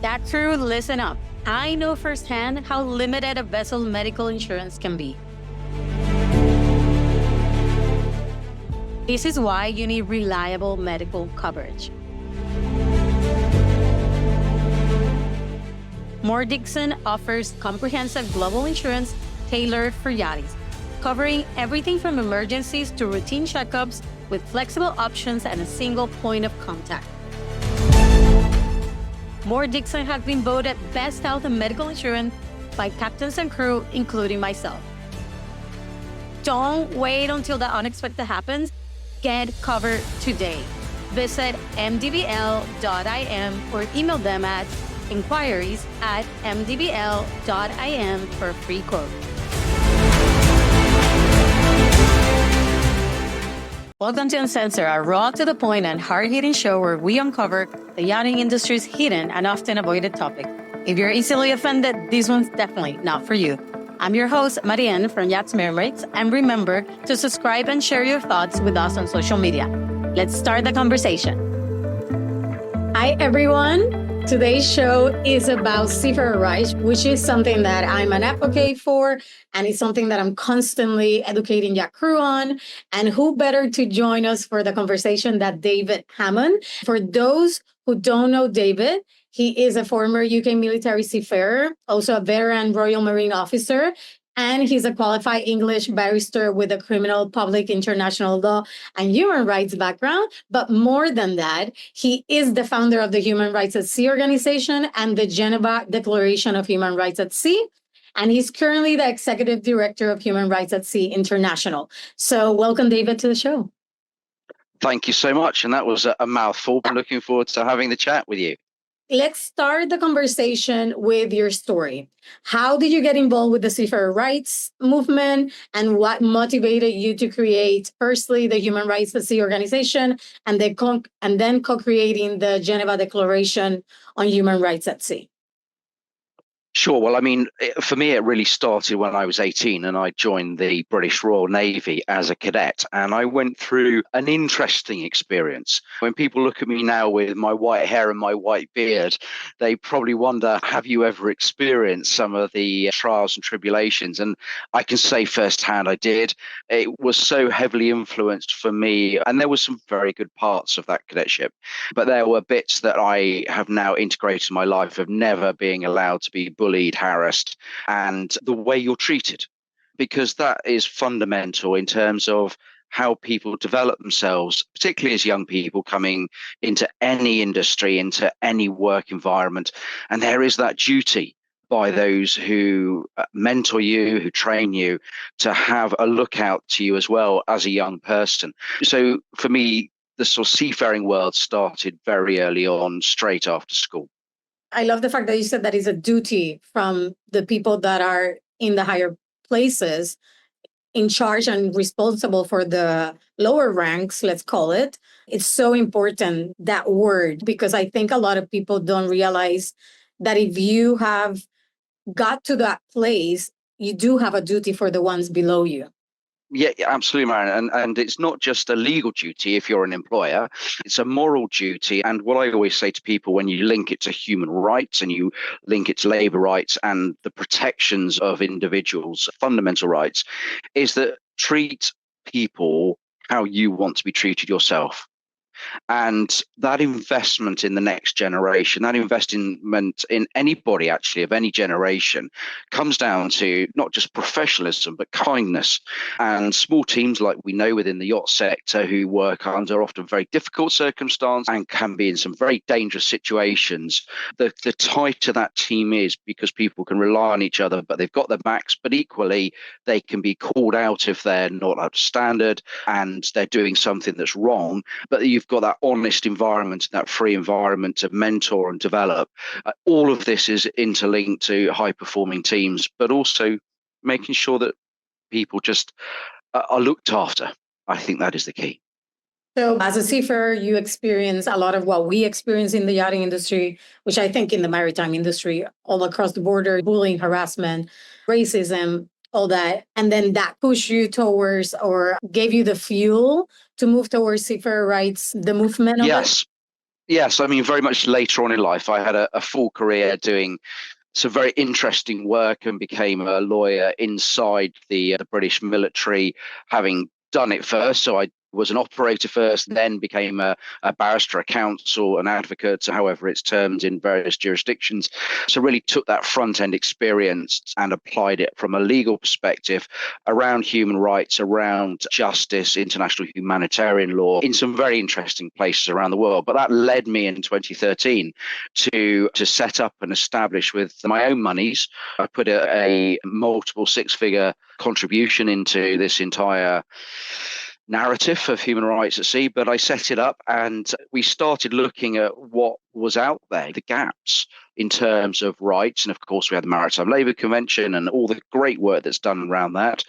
That true, listen up. I know firsthand how limited a vessel's medical insurance can be. This is why you need reliable medical coverage. Moore Dixon offers comprehensive global insurance tailored for yachties, covering everything from emergencies to routine checkups with flexible options and a single point of contact. Moore Dixon has been voted best health and medical insurance by captains and crew, including myself. Don't wait until the unexpected happens. Get covered today. Visit mdbl.im or email them at inquiries@mdbl.im for a free quote. Welcome to Uncensored, a raw to the point and hard-hitting show where we uncover the yachting industry's hidden and often avoided topic. If you're easily offended, this one's definitely not for you. I'm your host, Marianne from Yachts Mermaids, and remember to subscribe and share your thoughts with us on social media. Let's start the conversation. Hi, everyone. Today's show is about Seafarer rights, which is something that I'm an advocate for, and it's something that I'm constantly educating yacht crew on. And who better to join us for the conversation than David Hammond? For those who don't know David, he is a former UK military seafarer, also a veteran Royal Marine officer, and he's a qualified English barrister with a criminal, public, international law, and human rights background. But more than that, he is the founder of the Human Rights at Sea organization and the Geneva Declaration of Human Rights at Sea. And he's currently the executive director of Human Rights at Sea International. So welcome, David, to the show. Thank you so much. And that was a mouthful. I'm looking forward to having the chat with you. Let's start the conversation with your story. How did you get involved with the Seafarer rights movement, and what motivated you to create, firstly, the Human Rights at Sea organization, and then co-creating the Geneva Declaration on Human Rights at Sea? Sure. Well, I mean, for me, it really started when I was 18 and I joined the British Royal Navy as a cadet. And I went through an interesting experience. When people look at me now with my white hair and my white beard, they probably wonder, have you ever experienced some of the trials and tribulations? And I can say firsthand I did. It was so heavily influenced for me. And there were some very good parts of that cadetship. But there were bits that I have now integrated in my life of never being allowed to be bullied, harassed, and the way you're treated, because that is fundamental in terms of how people develop themselves, particularly as young people coming into any industry, into any work environment. And there is that duty by those who mentor you, who train you, to have a lookout to you as well as a young person. So for me, the sort of seafaring world started very early on, straight after school. I love the fact that you said that is a duty from the people that are in the higher places, in charge and responsible for the lower ranks, let's call it. It's so important, that word, because I think a lot of people don't realize that if you have got to that place, you do have a duty for the ones below you. Yeah, absolutely, Marianne. And it's not just a legal duty if you're an employer, it's a moral duty. And what I always say to people, when you link it to human rights and you link it to labor rights and the protections of individuals' fundamental rights, is that treat people how you want to be treated yourself. And that investment in the next generation, that investment in anybody actually of any generation, comes down to not just professionalism, but kindness. And small teams like we know within the yacht sector who work under often very difficult circumstances and can be in some very dangerous situations, the tighter that team is, because people can rely on each other, but they've got their backs, but equally they can be called out if they're not up to standard and they're doing something that's wrong. But you've got that honest environment, that free environment to mentor and develop. All of this is interlinked to high-performing teams, but also making sure that people just are looked after. I think that is the key. So as a seafarer, you experience a lot of what we experience in the yachting industry, which I think in the maritime industry, all across the border, bullying, harassment, racism, all that. And then that pushed you towards, or gave you the fuel to move towards seafarer rights, the movement of Yes. Yes, I mean, very much later on in life, I had a full career doing some very interesting work and became a lawyer inside the British military, having done it first. So I was an operator first, then became a barrister, a counsel, an advocate, however it's termed in various jurisdictions. So really took that front end experience and applied it from a legal perspective around human rights, around justice, international humanitarian law in some very interesting places around the world. But that led me in 2013 to set up and establish with my own monies. I put a multiple six-figure contribution into this entire narrative of human rights at sea, but I set it up and we started looking at what was out there, the gaps in terms of rights. And of course, we had the Maritime Labour Convention and all the great work that's done around that.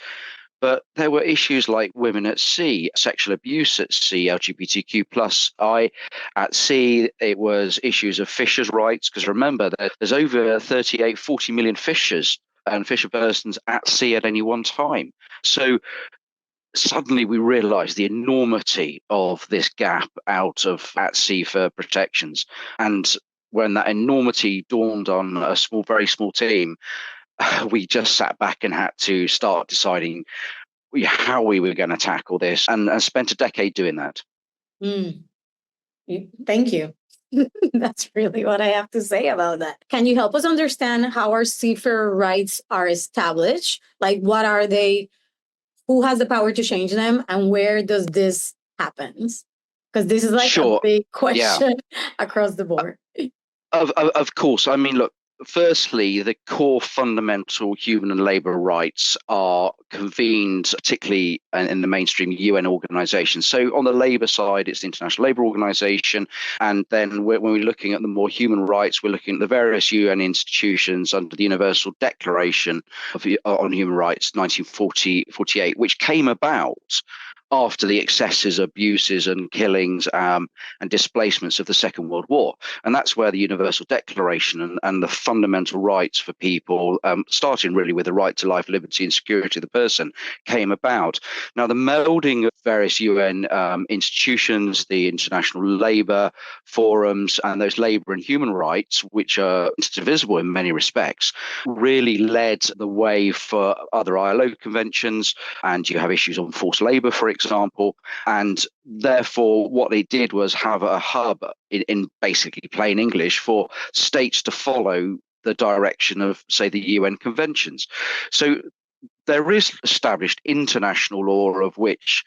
But there were issues like women at sea, sexual abuse at sea, LGBTQ plus I at sea. It was issues of fishers' rights, because remember, there's over 38, 40 million fishers and fisher persons at sea at any one time. So suddenly we realized the enormity of this gap out of at sea for protections. And when that enormity dawned on a very small team, we just sat back and had to start deciding how we were going to tackle this, and spent a decade doing that. Thank you. That's really what I have to say about that. Can you help us understand how our seafarer rights are established? Like, what are they? Who has the power to change them, and where does this happen? Because this is like a big question across the board. Of course. I mean, look, firstly, the core fundamental human and labour rights are convened, particularly in the mainstream UN organisations. So on the labour side, it's the International Labour Organization. And then when we're looking at the more human rights, we're looking at the various UN institutions under the Universal Declaration on Human Rights, 1948, which came about after the excesses, abuses and killings and displacements of the Second World War. And that's where the Universal Declaration and the fundamental rights for people, starting really with the right to life, liberty and security of the person, came about. Now, the melding of various UN institutions, the international labour forums and those labour and human rights, which are indivisible in many respects, really led the way for other ILO conventions. And you have issues on forced labour, for example, and therefore what they did was have a hub in basically plain English for states to follow the direction of, say, the UN conventions. So there is established international law of which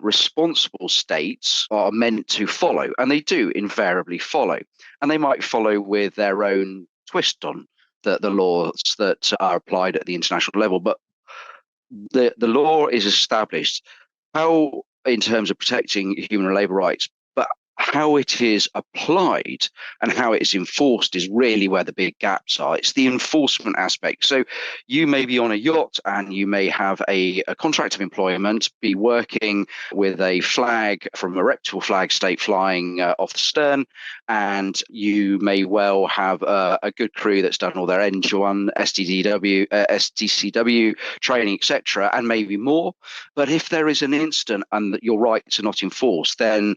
responsible states are meant to follow, and they do invariably follow, and they might follow with their own twist on the laws that are applied at the international level, but the law is established. How, in terms of protecting human and labour rights, but how it is applied and how it is enforced is really where the big gaps are. It's the enforcement aspect. So you may be on a yacht and you may have a contract of employment, be working with a flag from a reputable flag state flying off the stern, and you may well have a good crew that's done all their N1, STCW training, etc., and maybe more. But if there is an incident and that your rights are not enforced, then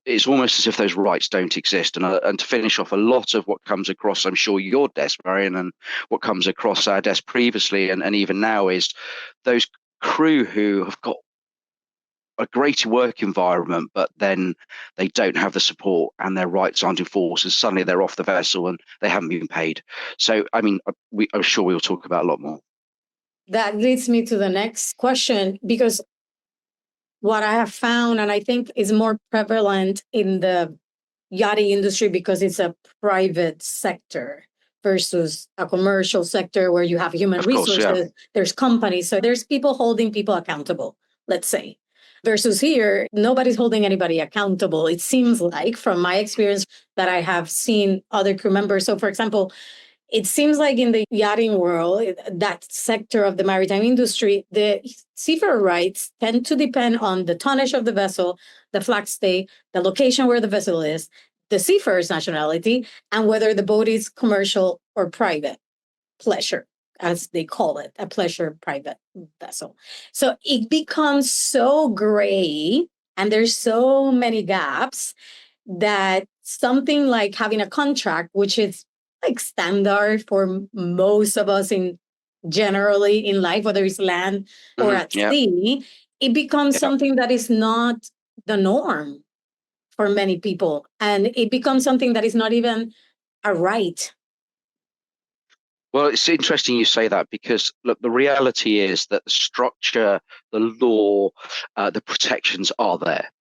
it's almost as if those rights don't exist. And to finish off, a lot of what comes across, I'm sure, your desk, Marion, and what comes across our desk previously and even now is those crew who have got a great work environment, but then they don't have the support and their rights aren't enforced, and suddenly they're off the vessel and they haven't been paid. So, I mean, I'm sure we'll talk about a lot more. That leads me to the next question, because what I have found, and I think is more prevalent in the yachting industry because it's a private sector versus a commercial sector where you have human resources, there's companies, so there's people holding people accountable, let's say. Versus here, nobody's holding anybody accountable. It seems like, from my experience, that I have seen other crew members. So, for example, it seems like in the yachting world, that sector of the maritime industry, the seafarer rights tend to depend on the tonnage of the vessel, the flag state, the location where the vessel is, the seafarer's nationality, and whether the boat is commercial or private, pleasure, as they call it, a pleasure private vessel. So it becomes so gray, and there's so many gaps that something like having a contract, which is like standard for most of us in generally in life, whether it's land or at sea, it becomes something that is not the norm for many people. And it becomes something that is not even a right. Well, it's interesting you say that because, look, the reality is that the structure, the law, the protections are there.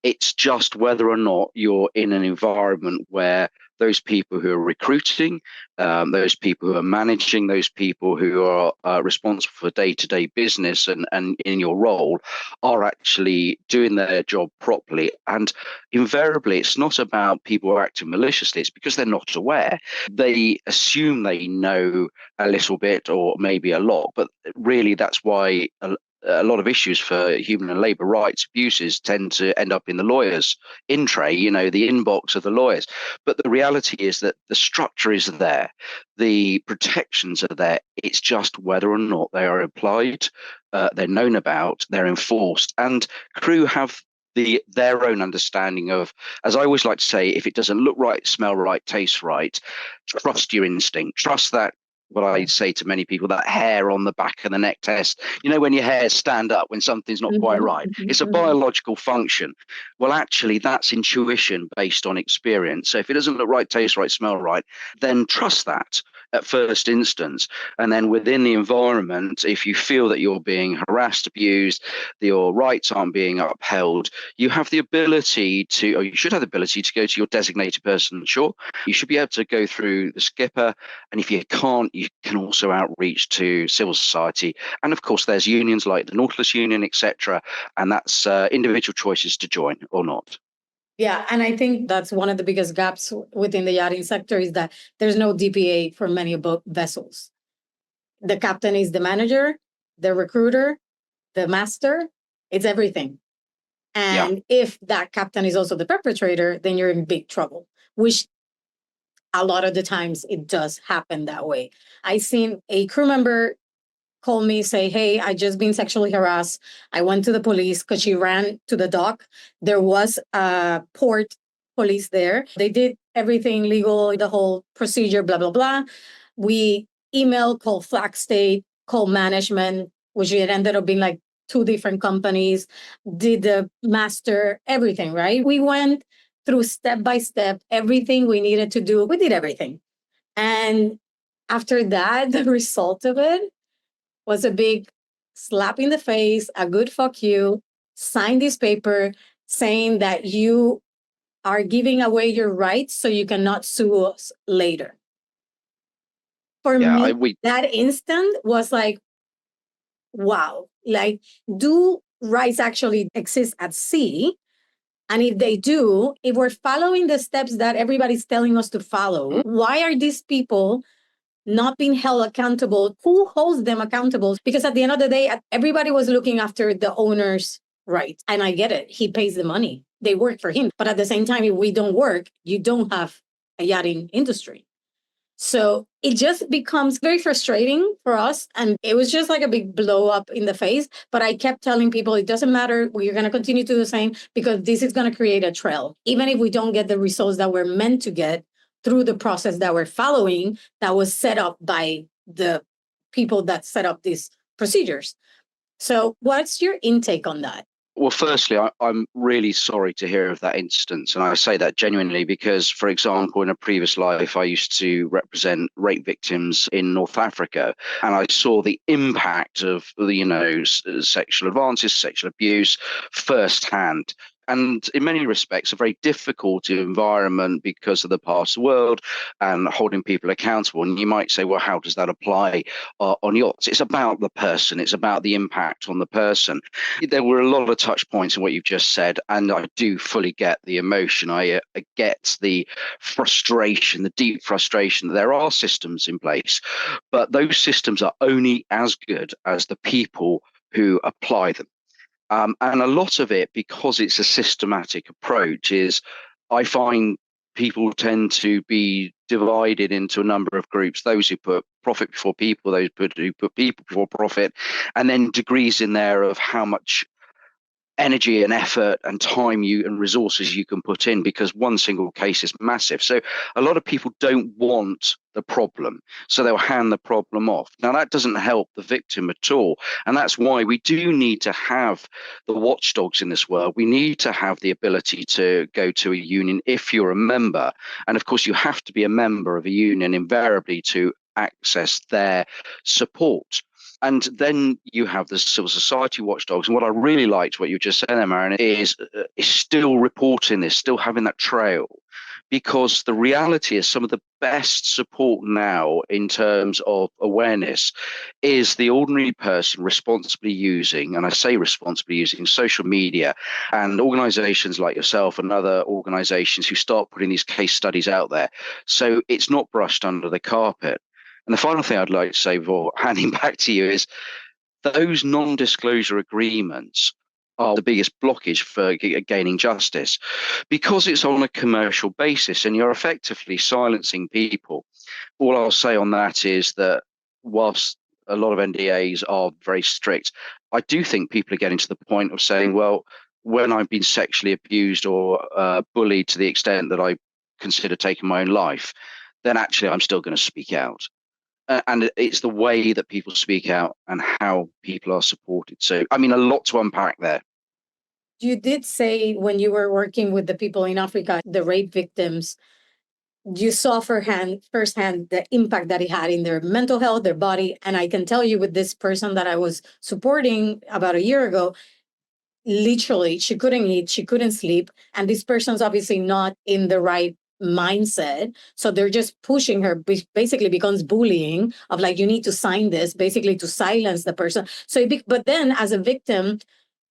It's just whether or not you're in an environment where those people who are recruiting, those people who are managing, those people who are responsible for day-to-day business and in your role are actually doing their job properly. And invariably, it's not about people who are acting maliciously. It's because they're not aware. They assume they know a little bit or maybe a lot, but really that's why a lot of issues for human and labour rights abuses tend to end up in the lawyers' in tray, the inbox of the lawyers. But the reality is that the structure is there, the protections are there. It's just whether or not they are applied, they're known about, they're enforced, and crew have their own understanding of, as I always like to say, if it doesn't look right, smell right, taste right, trust your instinct, trust that. What I say to many people, that hair on the back of the neck test, when your hairs stand up when something's not quite right. It's a biological function. Well, actually, that's intuition based on experience. So if it doesn't look right, taste right, smell right, then trust that at first instance. And then within the environment, if you feel that you're being harassed, abused, your rights aren't being upheld, you have the ability to, or you should have the ability to go to your designated person on shore. You should be able to go through the skipper. And if you can't, you can also outreach to civil society. And of course, there's unions like the Nautilus Union, etc. And that's individual choices to join or not. Yeah, and I think that's one of the biggest gaps within the yachting sector is that there's no DPA for many vessels. The captain is the manager, the recruiter, the master, it's everything. And if that captain is also the perpetrator, then you're in big trouble, which a lot of the times it does happen that way. I seen a crew member call me, say, hey, I just been sexually harassed. I went to the police because she ran to the dock. There was a port police there. They did everything legal, the whole procedure, blah, blah, blah. We emailed, called Flag State, called management, which it ended up being like 2 different companies, did the master, everything, right? We went through step by step, everything we needed to do. We did everything. And after that, the result of it was a big slap in the face, a good fuck you, sign this paper saying that you are giving away your rights so you cannot sue us later. For me, that instant was like, wow, like, do rights actually exist at sea? And if they do, if we're following the steps that everybody's telling us to follow, why are these people not being held accountable? Who holds them accountable? Because at the end of the day, everybody was looking after the owner's rights. And I get it. He pays the money. They work for him. But at the same time, if we don't work, you don't have a yachting industry. So it just becomes very frustrating for us. And it was just like a big blow up in the face. But I kept telling people, it doesn't matter. We're going to continue to do the same because this is going to create a trail. Even if we don't get the results that we're meant to get through the process that we're following, that was set up by the people that set up these procedures. So what's your intake on that? Well, firstly, I'm really sorry to hear of that instance. And I say that genuinely because, for example, in a previous life, I used to represent rape victims in North Africa. And I saw the impact of, sexual advances, sexual abuse firsthand. And in many respects, a very difficult environment because of the past world and holding people accountable. And you might say, well, how does that apply on yachts? It's about the person. It's about the impact on the person. There were a lot of touch points in what you've just said, and I do fully get the emotion. I get the frustration, the deep frustration that there are systems in place, but those systems are only as good as the people who apply them. And a lot of it, because it's a systematic approach, is I find people tend to be divided into a number of groups, those who put profit before people, those who put people before profit, and then degrees in there of how much energy and effort and time you and resources you can put in, because one single case is massive. So a lot of people don't want the problem, so they'll hand the problem off. Now that doesn't help the victim at all, and that's why we do need to have the watchdogs in this world. We need to have the ability to go to a union if you're a member, and of course you have to be a member of a union invariably to access their support. And then you have the civil society watchdogs. And what I really liked, what you just said there, Marion, is still reporting this, still having that trail. Because the reality is some of the best support now in terms of awareness is the ordinary person responsibly using, and I say responsibly using, social media, and organizations like yourself and other organizations who start putting these case studies out there. So it's not brushed under the carpet. And the final thing I'd like to say before handing back to you is those non-disclosure agreements are the biggest blockage for gaining justice, because it's on a commercial basis and you're effectively silencing people. All I'll say on that is that whilst a lot of NDAs are very strict, I do think people are getting to the point of saying, well, when I've been sexually abused or bullied to the extent that I consider taking my own life, then actually I'm still going to speak out. And it's the way that people speak out and how people are supported. So, I mean, a lot to unpack there. You did say when you were working with the people in Africa, the rape victims, you saw firsthand the impact that it had in their mental health, their body. And I can tell you with this person that I was supporting about a year ago, literally, she couldn't eat, she couldn't sleep. And this person's obviously not in the right mindset, so they're just pushing her, basically becomes bullying of like, you need to sign this, basically to silence the person. So but then as a victim,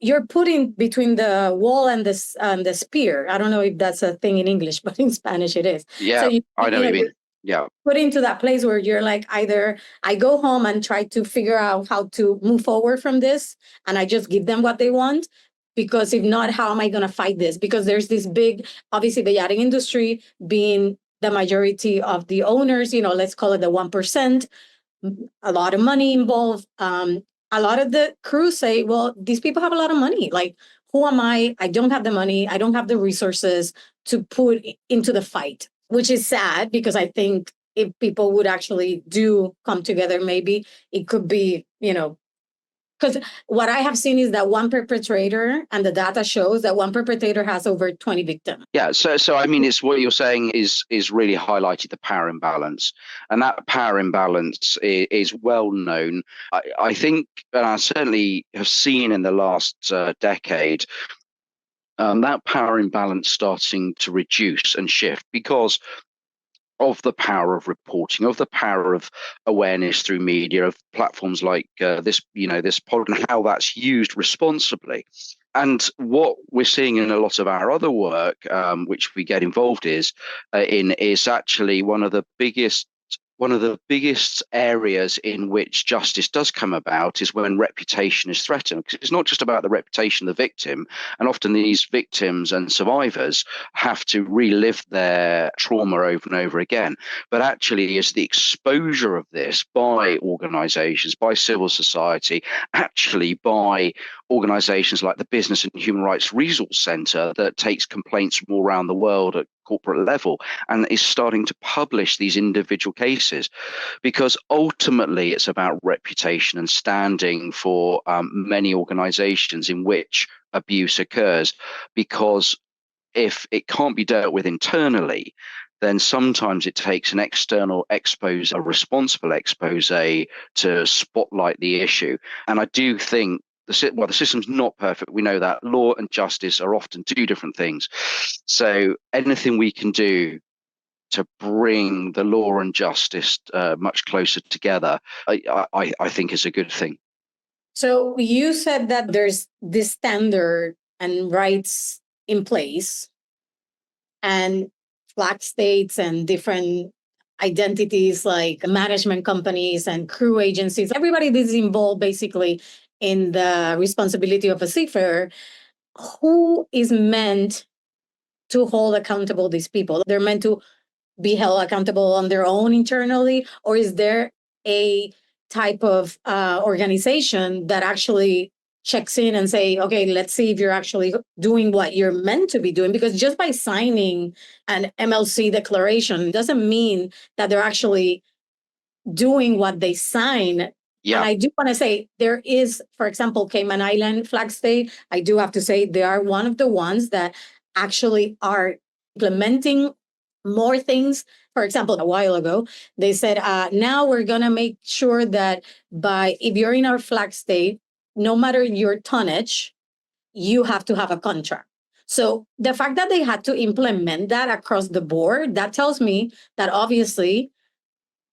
you're putting between the wall and the spear. I don't know if that's a thing in English, but in Spanish it is. Yeah, so I know what you mean. Yeah, put into that place where you're like, either I go home and try to figure out how to move forward from this, and I just give them what they want, because if not, how am I going to fight this? Because there's this big, obviously the yachting industry being the majority of the owners, let's call it the 1%, a lot of money involved. A lot of the crews say, well, these people have a lot of money. Like, who am I? I don't have the money. I don't have the resources to put into the fight, which is sad, because I think if people would actually do come together, maybe it could be, because what I have seen is that one perpetrator, and the data shows that one perpetrator has over 20 victims. Yeah, so I mean, it's what you're saying is really highlighted the power imbalance, and that power imbalance is well known. I think, and I certainly have seen in the last decade, that power imbalance starting to reduce and shift because of the power of reporting, of the power of awareness through media, of platforms like this pod, and how that's used responsibly. And what we're seeing in a lot of our other work, which we get involved is actually one of the biggest areas in which justice does come about is when reputation is threatened. Because it's not just about the reputation of the victim, and often these victims and survivors have to relive their trauma over and over again. But actually, is the exposure of this by organizations, by civil society, actually by organizations like the Business and Human Rights Resource Centre that takes complaints from all around the world at corporate level and is starting to publish these individual cases, because ultimately it's about reputation and standing for many organizations in which abuse occurs. Because if it can't be dealt with internally, then sometimes it takes an external expose, a responsible expose, to spotlight the issue. And I do think the system's not perfect. We know that law and justice are often two different things. So anything we can do to bring the law and justice much closer together, I think is a good thing. So you said that there's this standard and rights in place, and flag states and different identities like management companies and crew agencies, everybody that is involved basically in the responsibility of a seafarer. Who is meant to hold accountable these people? They're meant to be held accountable on their own internally, or is there a type of organization that actually checks in and say, okay, let's see if you're actually doing what you're meant to be doing. Because just by signing an MLC declaration doesn't mean that they're actually doing what they sign. Yeah. And I do want to say there is, for example, Cayman Island flag state. I do have to say they are one of the ones that actually are implementing more things. For example, a while ago, they said, now we're going to make sure that if you're in our flag state, no matter your tonnage, you have to have a contract. So the fact that they had to implement that across the board, that tells me that obviously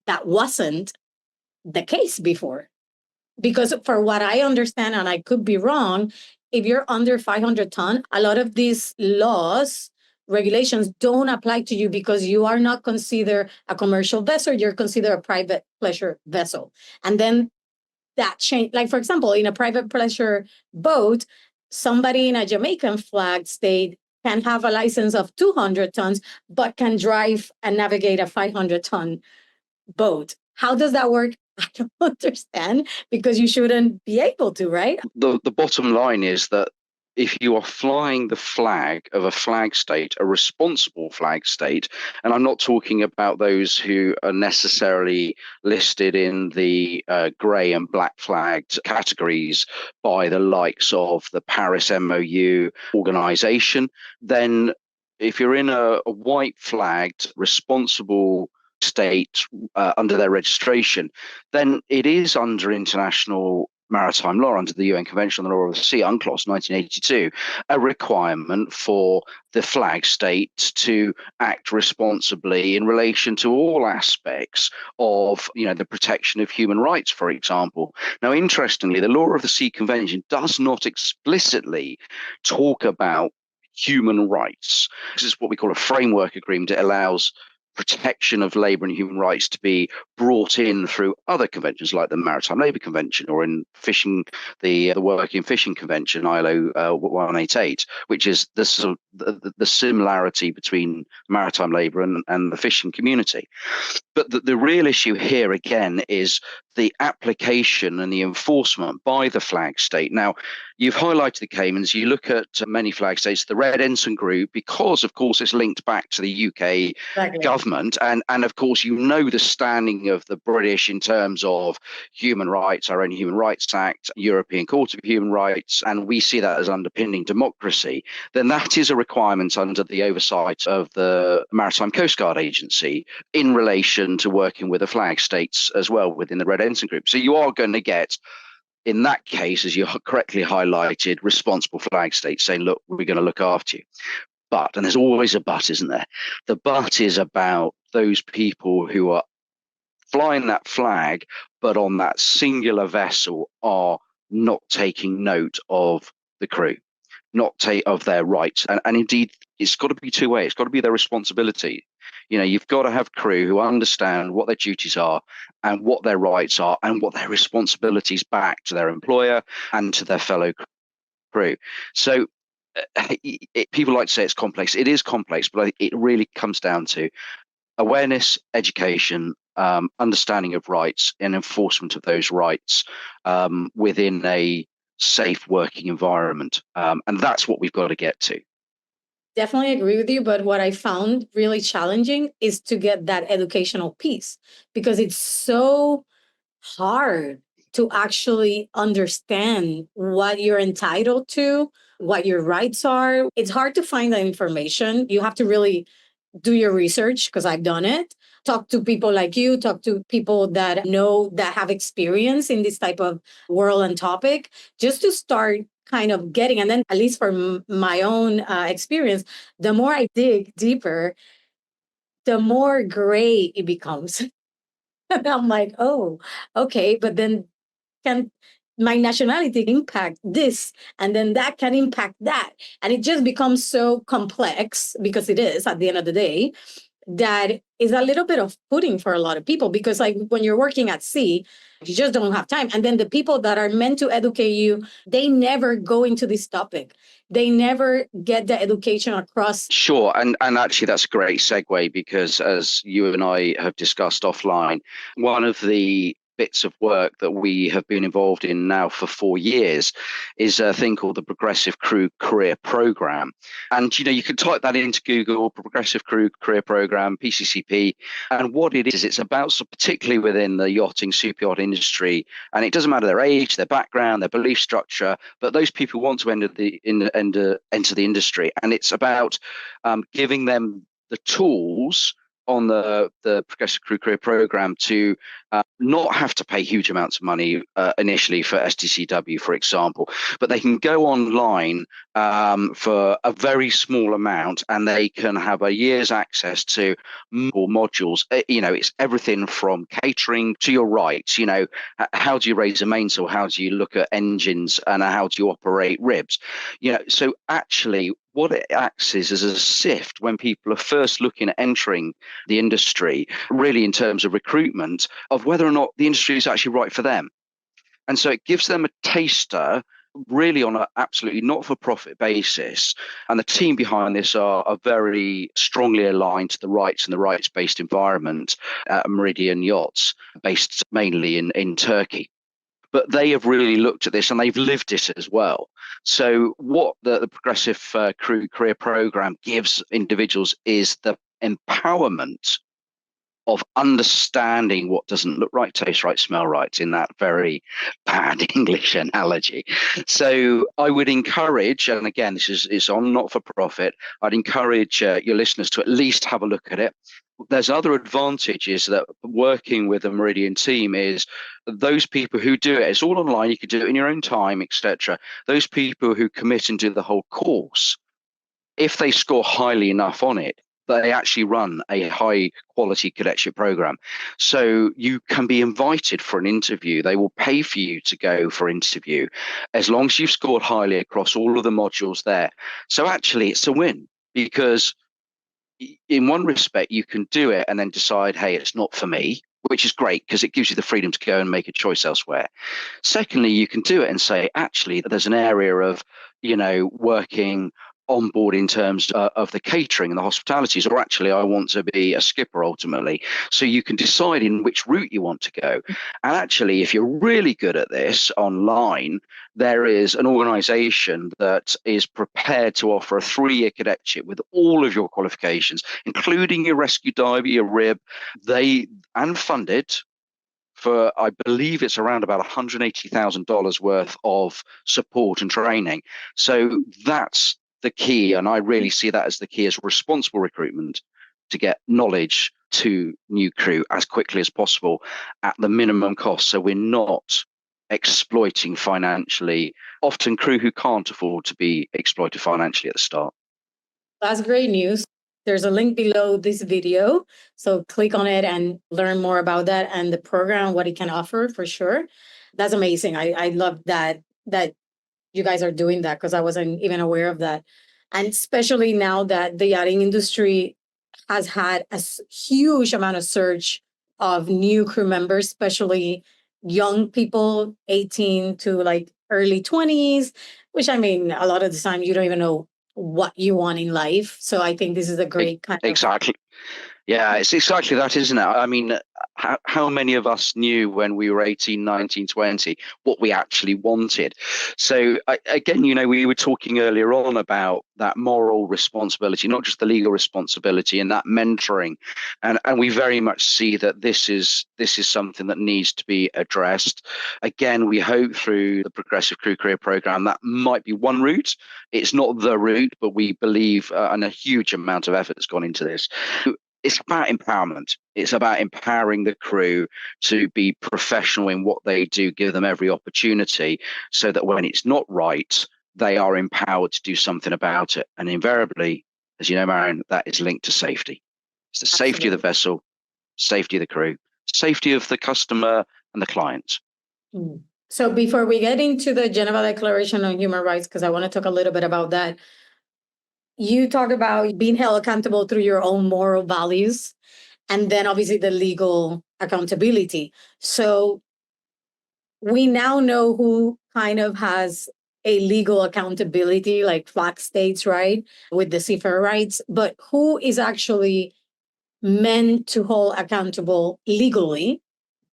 that wasn't the case before. Because for what I understand, and I could be wrong, if you're under 500 ton, a lot of these laws, regulations don't apply to you because you are not considered a commercial vessel, you're considered a private pleasure vessel. And then that change, like for example, in a private pleasure boat, somebody in a Jamaican flag state can have a license of 200 tons, but can drive and navigate a 500-ton boat. How does that work? I don't understand, because you shouldn't be able to, right? The bottom line is that if you are flying the flag of a flag state, a responsible flag state, and I'm not talking about those who are necessarily listed in the grey and black flagged categories by the likes of the Paris MOU organization, then if you're in a white flagged responsible state under their registration, then it is under international maritime law, under the UN Convention on the Law of the Sea, UNCLOS 1982, a requirement for the flag state to act responsibly in relation to all aspects of, the protection of human rights, for example. Now, interestingly, the Law of the Sea Convention does not explicitly talk about human rights. This is what we call a framework agreement. It allows protection of labour and human rights to be brought in through other conventions like the Maritime Labour Convention, or in fishing, the Working Fishing Convention, ILO 188, which is the similarity between maritime labour and the fishing community. But the real issue here, again, is the application and the enforcement by the flag state. Now, you've highlighted the Caymans. You look at many flag states, the Red Ensign Group, because, of course, it's linked back to the UK government. And, of course, the standing of the British in terms of human rights, our own Human Rights Act, European Court of Human Rights, and we see that as underpinning democracy. Then that is a requirement under the oversight of the Maritime Coast Guard Agency in relation to working with the flag states as well within the Red Ensign Group. So you are going to get, in that case, as you correctly highlighted, responsible flag states saying, look, we're going to look after you. But, and there's always a but, isn't there? The but is about those people who are flying that flag, but on that singular vessel are not taking note of the crew, not of their rights. And indeed, it's got to be two-way. It's got to be their responsibility. You've got to have crew who understand what their duties are and what their rights are and what their responsibilities back to their employer and to their fellow crew. So people like to say it's complex. It is complex, but it really comes down to awareness, education, understanding of rights and enforcement of those rights within a safe working environment. And that's what we've got to get to. Definitely agree with you. But what I found really challenging is to get that educational piece, because it's so hard to actually understand what you're entitled to, what your rights are. It's hard to find that information. You have to really do your research, because I've done it. Talk to people like you, talk to people that know, that have experience in this type of world and topic, just to start kind of getting. And then, at least for my own experience, the more I dig deeper, the more gray it becomes. And I'm like, oh, okay, but then can my nationality impact this? And then that can impact that. And it just becomes so complex, because it is at the end of the day, that is a little bit of pudding for a lot of people, because like when you're working at sea, you just don't have time. And then the people that are meant to educate you, they never go into this topic. They never get the education across. Sure. And actually, that's a great segue, because as you and I have discussed offline, one of the bits of work that we have been involved in now for 4 years is a thing called the Progressive Crew Career Program. And, you can type that into Google, Progressive Crew Career Program, PCCP. And what it is, it's about, so particularly within the yachting, super yacht industry, and it doesn't matter their age, their background, their belief structure, but those people want to enter the industry. And it's about giving them the tools on the Progressive Crew Career Program to not have to pay huge amounts of money initially for STCW, for example, but they can go online for a very small amount, and they can have a year's access to more modules. It's everything from catering to your rights. How do you raise a mainsail? How do you look at engines? And how do you operate ribs? So actually, what it acts is as a sift when people are first looking at entering the industry, really in terms of recruitment, of whether or not the industry is actually right for them. And so it gives them a taster, really on an absolutely not-for-profit basis. And the team behind this are very strongly aligned to the rights and the rights-based environment at Meridian Yachts, based mainly in Turkey. But they have really looked at this and they've lived it as well. So what the Progressive Crew Career Program gives individuals is the empowerment of understanding what doesn't look right, taste right, smell right, in that very bad English analogy. So I would encourage, and again, it's on not-for-profit, I'd encourage your listeners to at least have a look at it. There's other advantages that working with a Meridian team is those people who do it, it's all online, you can do it in your own time, etc. Those people who commit and do the whole course, if they score highly enough on it, they actually run a high quality cadetship program. So you can be invited for an interview. They will pay for you to go for interview as long as you've scored highly across all of the modules there. So actually it's a win, because in one respect, you can do it and then decide, hey, it's not for me, which is great because it gives you the freedom to go and make a choice elsewhere. Secondly, you can do it and say, actually, there's an area of, working on board in terms of the catering and the hospitalities, or actually I want to be a skipper ultimately. So you can decide in which route you want to go. And actually, if you're really good at this online, there is an organization that is prepared to offer a 3-year cadetship with all of your qualifications, including your rescue diver, your rib, and funded for, I believe it's around about $180,000 worth of support and training. So that's the key, and I really see that as the key, as responsible recruitment, to get knowledge to new crew as quickly as possible at the minimum cost, so we're not exploiting financially, often crew who can't afford to be exploited financially at the start. That's great news. There's a link below this video, so click on it and learn more about that and the program, what it can offer, for sure. That's amazing. I love that you guys are doing that, because I wasn't even aware of that. And especially now that the yachting industry has had a huge amount of surge of new crew members, especially young people, 18 to like early 20s, which, I mean, a lot of the time you don't even know what you want in life. So I think this is a great kind of... Exactly. Yeah, it's exactly that, isn't it? I mean, how many of us knew when we were 18, 19, 20 what we actually wanted? So again, we were talking earlier on about that moral responsibility, not just the legal responsibility, and that mentoring. And we very much see that this is something that needs to be addressed. Again, we hope through the Progressive Crew Career Program that might be one route. It's not the route, but we believe and a huge amount of effort has gone into this. It's about empowerment. It's about empowering the crew to be professional in what they do, give them every opportunity, so that when it's not right, they are empowered to do something about it. And invariably, as you know, Marion, that is linked to safety. It's the safety of the vessel, safety of the crew, safety of the customer and the client. So before we get into the Geneva Declaration on Human Rights, because I want to talk a little bit about that, you talk about being held accountable through your own moral values, and then obviously the legal accountability. So we now know who kind of has a legal accountability, like flag states, right, with the Seafarer rights, but who is actually meant to hold accountable legally?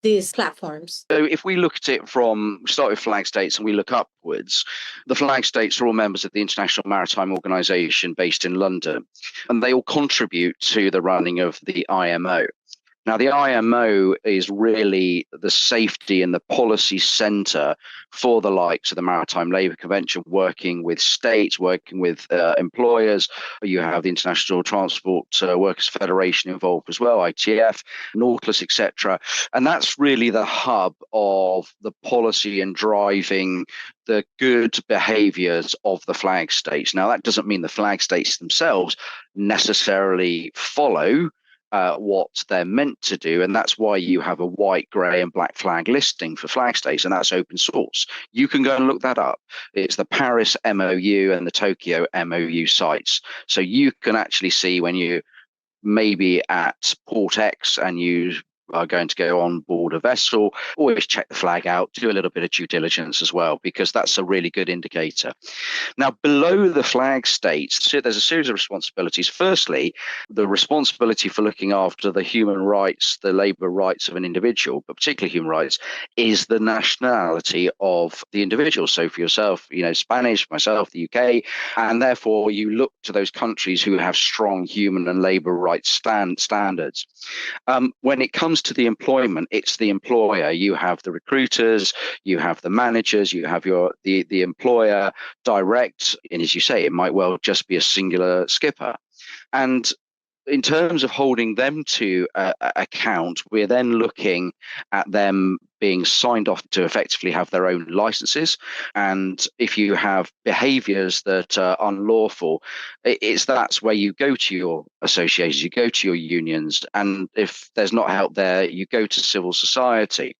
these platforms? So if we look at it start with flag states and we look upwards, the flag states are all members of the International Maritime Organization based in London, and they all contribute to the running of the IMO. Now, the IMO is really the safety and the policy centre for the likes of the Maritime Labour Convention, working with states, working with employers. You have the International Transport Workers Federation involved as well, ITF, Nautilus, etc. And that's really the hub of the policy and driving the good behaviours of the flag states. Now, that doesn't mean the flag states themselves necessarily follow what they're meant to do, and that's why you have a white, grey and black flag listing for flag states, and that's open source. You can go and look that up. It's the Paris MOU and the Tokyo MOU sites, so you can actually see when you maybe at Port X and you are going to go on board a vessel, always check the flag out, do a little bit of due diligence as well, because that's a really good indicator. Now, below the flag states, so there's a series of responsibilities. Firstly, the responsibility for looking after the human rights, the labour rights of an individual, but particularly human rights, is the nationality of the individual. So for yourself, Spanish, myself, the UK, and therefore you look to those countries who have strong human and labour rights standards. When it comes to the employment, it's the employer. You have the recruiters, you have the managers, you have the employer direct, and as you say, it might well just be a singular skipper. And in terms of holding them to account, we're then looking at them being signed off to effectively have their own licenses. And if you have behaviours that are unlawful, that's where you go to your associations, you go to your unions, and if there's not help there, you go to civil society.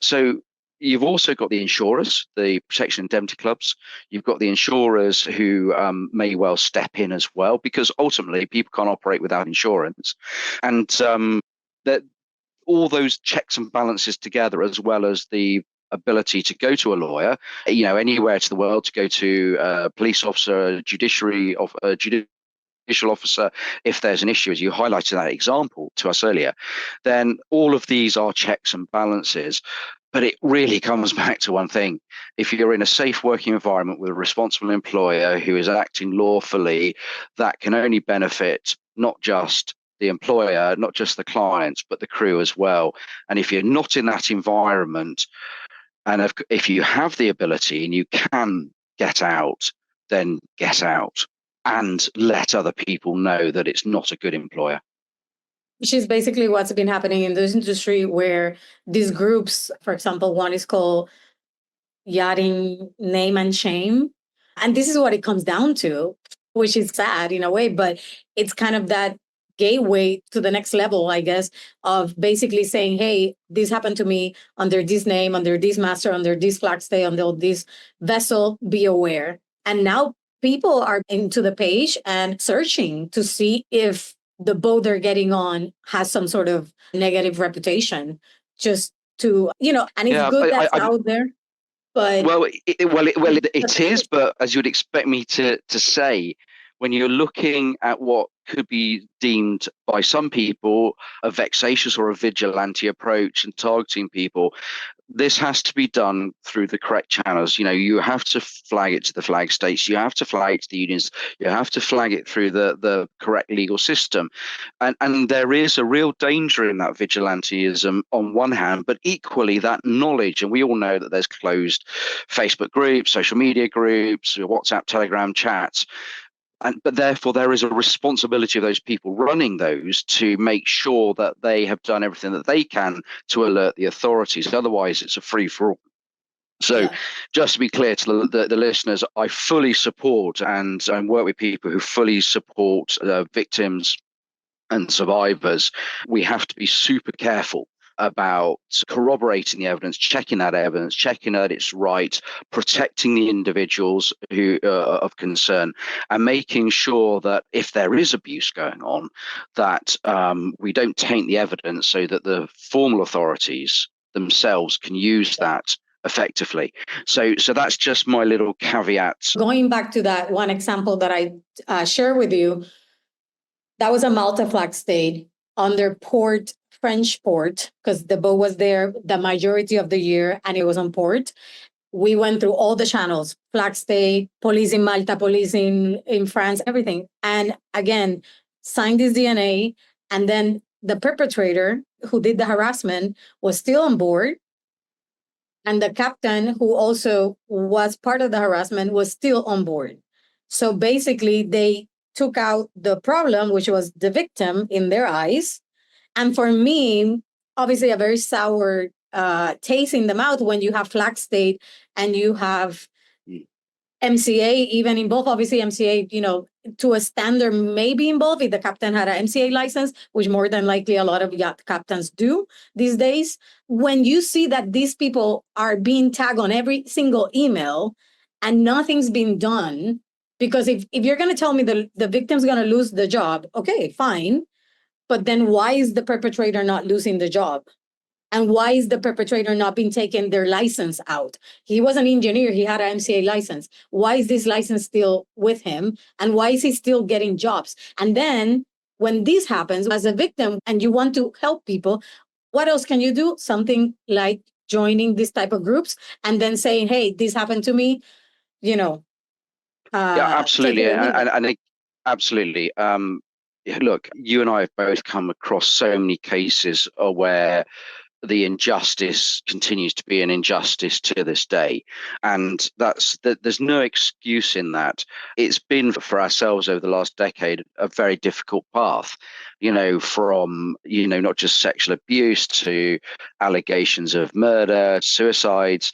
So you've also got the insurers, the protection indemnity clubs. You've got the insurers who may well step in as well, because ultimately people can't operate without insurance. And that all those checks and balances together, as well as the ability to go to a lawyer, anywhere to the world, to go to a police officer, judicial officer, if there's an issue, as you highlighted that example to us earlier, then all of these are checks and balances. But it really comes back to one thing. If you're in a safe working environment with a responsible employer who is acting lawfully, that can only benefit not just the employer, not just the clients, but the crew as well. And if you're not in that environment, and if you have the ability and you can get out, then get out and let other people know that it's not a good employer. Which is basically what's been happening in this industry, where these groups, for example, one is called Yachting Name and Shame. And this is what it comes down to, which is sad in a way, but it's kind of that gateway to the next level, I guess, of basically saying, hey, this happened to me under this name, under this master, under this flag state, under this vessel, be aware. And now people are into the page and searching to see if the boat they're getting on has some sort of negative reputation, just to, and it's good that's out there. But it is, but as you'd expect me to say, when you're looking at what could be deemed by some people a vexatious or a vigilante approach and targeting people, this has to be done through the correct channels. You have to flag it to the flag states, you have to flag it to the unions, you have to flag it through the correct legal system. And there is a real danger in that vigilantism on one hand, but equally that knowledge. And we all know that there's closed Facebook groups, social media groups, WhatsApp, Telegram chats. But therefore, there is a responsibility of those people running those to make sure that they have done everything that they can to alert the authorities. Otherwise, it's a free-for-all. So just to be clear to the listeners, I fully support and work with people who fully support victims and survivors. We have to be super careful about corroborating the evidence, checking that evidence, checking that it's right, protecting the individuals who are of concern, and making sure that if there is abuse going on, that we don't taint the evidence so that the formal authorities themselves can use that effectively. So that's just my little caveat. Going back to that one example that I share with you, that was a Malta flag state under port, French port, because the boat was there the majority of the year and it was on port. We went through all the channels, flag state, police in Malta, police in France, everything. And again, signed this DNA. And then the perpetrator who did the harassment was still on board. And the captain, who also was part of the harassment, was still on board. So basically, they took out the problem, which was the victim in their eyes. And for me, obviously, a very sour taste in the mouth when you have flag state and you have MCA, even in both. Obviously, MCA, to a standard, maybe in both, if the captain had an MCA license, which more than likely a lot of yacht captains do these days. When you see that these people are being tagged on every single email and nothing's been done, because if you're going to tell me the victim's going to lose the job, okay, fine. But then why is the perpetrator not losing the job? And why is the perpetrator not being taken their license out? He was an engineer. He had an MCA license. Why is this license still with him? And why is he still getting jobs? And then when this happens as a victim and you want to help people, what else can you do? Something like joining this type of groups and then saying, hey, this happened to me, Yeah, absolutely. Absolutely. Look, you and I have both come across so many cases where the injustice continues to be an injustice to this day, and there's no excuse in that. It's been for ourselves over the last decade a very difficult path, from not just sexual abuse to allegations of murder, suicides.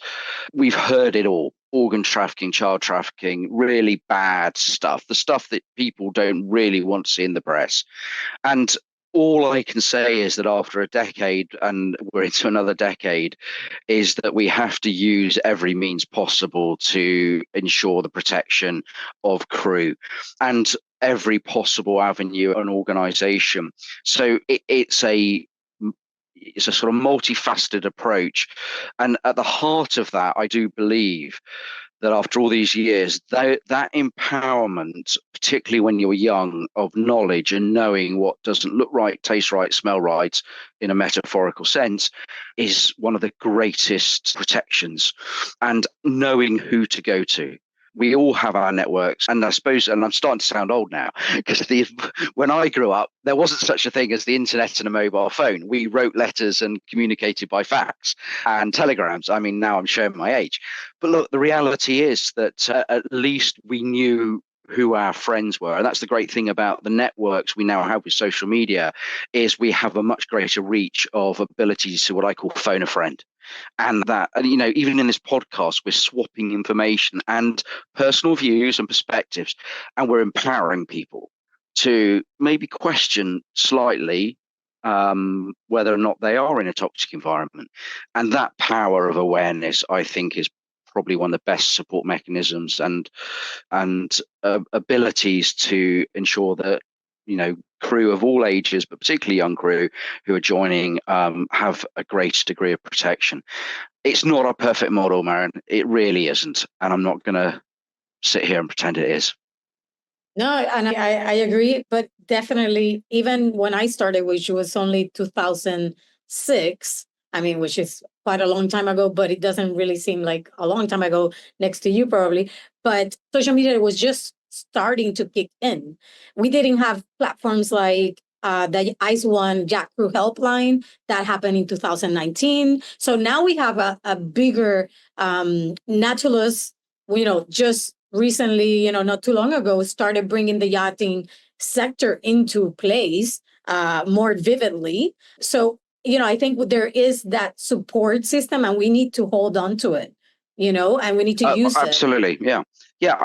We've heard it all. Organ trafficking, child trafficking, really bad stuff, the stuff that people don't really want to see in the press. And all I can say is that after a decade, and we're into another decade, is that we have to use every means possible to ensure the protection of crew and every possible avenue and organisation. So it's a sort of multifaceted approach. And at the heart of that, I do believe that after all these years, that empowerment, particularly when you're young, of knowledge and knowing what doesn't look right, taste right, smell right, in a metaphorical sense, is one of the greatest protections. And knowing who to go to. We all have our networks, and I suppose, and I'm starting to sound old now, because when I grew up, there wasn't such a thing as the internet and a mobile phone. We wrote letters and communicated by fax and telegrams. I mean, now I'm showing my age. But look, the reality is that at least we knew who our friends were. And that's the great thing about the networks we now have with social media, is we have a much greater reach of abilities to what I call phone a friend. And that, even in this podcast, we're swapping information and personal views and perspectives, and we're empowering people to maybe question slightly whether or not they are in a toxic environment. And that power of awareness, I think, is probably one of the best support mechanisms and abilities to ensure that crew of all ages, but particularly young crew who are joining, have a greater degree of protection. It's not a perfect model, Maren. It really isn't, and I'm not going to sit here and pretend it is. No, and I agree, but definitely, even when I started, which was only 2006, which is quite a long time ago, but it doesn't really seem like a long time ago next to you probably, but social media was just starting to kick in. We didn't have platforms like the ICE One Jack Crew Helpline that happened in 2019. So now we have a bigger Nautilus, just recently, not too long ago, started bringing the yachting sector into place more vividly. So, I think there is that support system and we need to hold on to it, and we need to use absolutely. it. Absolutely. Yeah.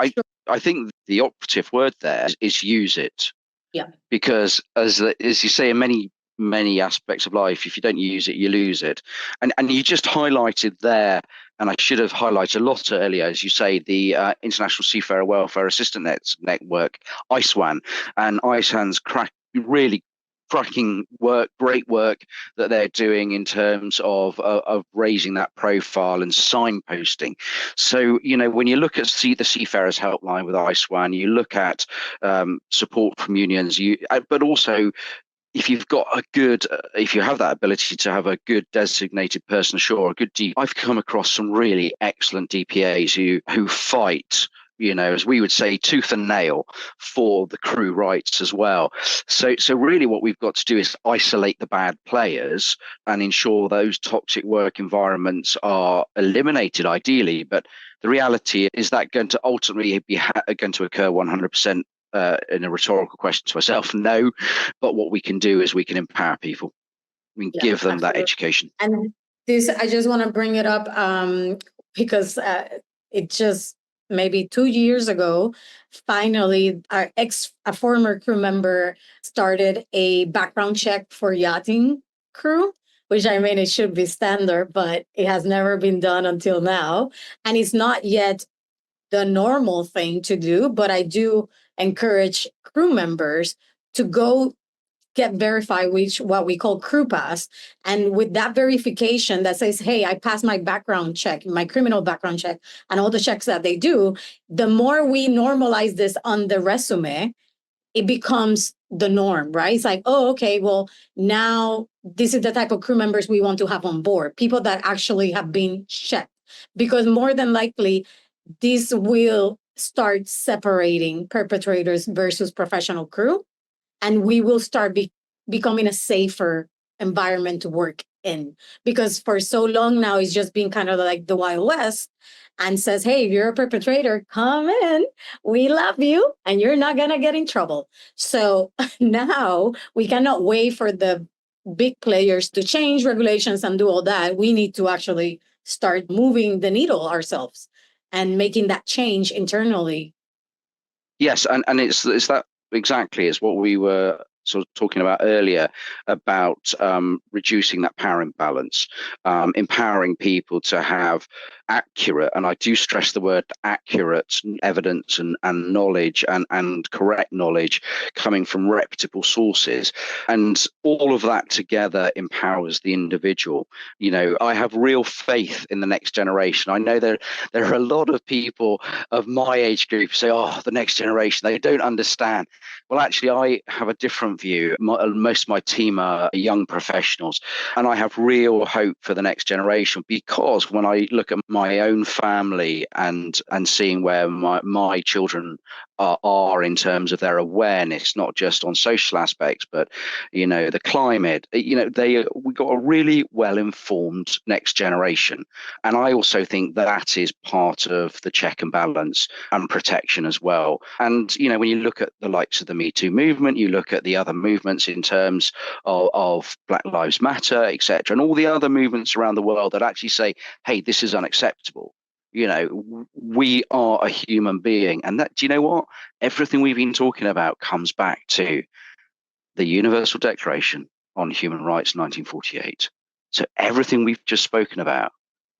I think the operative word there is use it. Yeah. Because as you say, in many aspects of life, if you don't use it, you lose it. And you just highlighted there, and I should have highlighted a lot earlier, as you say, the International Seafarer Welfare Assistance Network, ICEWAN, and ICEWAN's really cracking work, great work that they're doing in terms of raising that profile and signposting. So, when you look at the Seafarers Helpline with ICEWAN, you look at support from unions, but also if you've got if you have that ability to have a good designated person ashore, I've come across some really excellent DPAs who fight, as we would say, tooth and nail for the crew rights as well. So really what we've got to do is isolate the bad players and ensure those toxic work environments are eliminated ideally. But the reality is that going to ultimately be going to occur 100%. In a rhetorical question to myself, no. But what we can do is we can empower people. We can give them that education. And this, I just want to bring it up because it just maybe 2 years ago, finally, a former crew member started a background check for yachting crew, which I mean, it should be standard, but it has never been done until now. And it's not yet the normal thing to do, but I do encourage crew members to go get verified, which what we call crew pass. And with that verification that says, hey, I passed my background check, my criminal background check, and all the checks that they do, the more we normalize this on the resume, it becomes the norm, right? It's like, oh, okay, well, now this is the type of crew members we want to have on board, people that actually have been checked. Because more than likely, this will start separating perpetrators versus professional crew, and we will start becoming a safer environment to work in. Because for so long now, it's just been kind of like the Wild West, and says, hey, if you're a perpetrator, come in, we love you, and you're not going to get in trouble. So now we cannot wait for the big players to change regulations and do all that. We need to actually start moving the needle ourselves and making that change internally. Yes, and it's that exactly. It's what we were sort of talking about earlier about reducing that power imbalance, empowering people to have accurate, and I do stress the word accurate, evidence and knowledge and correct knowledge coming from reputable sources. And all of that together empowers the individual. I have real faith in the next generation. I know there are a lot of people of my age group who say, oh, the next generation, they don't understand. Well, actually, I have a different view. Most of my team are young professionals, and I have real hope for the next generation, because when I look at my own family and seeing where my children are in terms of their awareness, not just on social aspects, but the climate, we got a really well-informed next generation. And I also think that is part of the check and balance and protection as well. And when you look at the likes of the Me Too movement, you look at the other movements in terms of Black Lives Matter, etc., and all the other movements around the world that actually say, hey, this is unacceptable. We are a human being. And that, do you know what? Everything we've been talking about comes back to the Universal Declaration on Human Rights, 1948. So everything we've just spoken about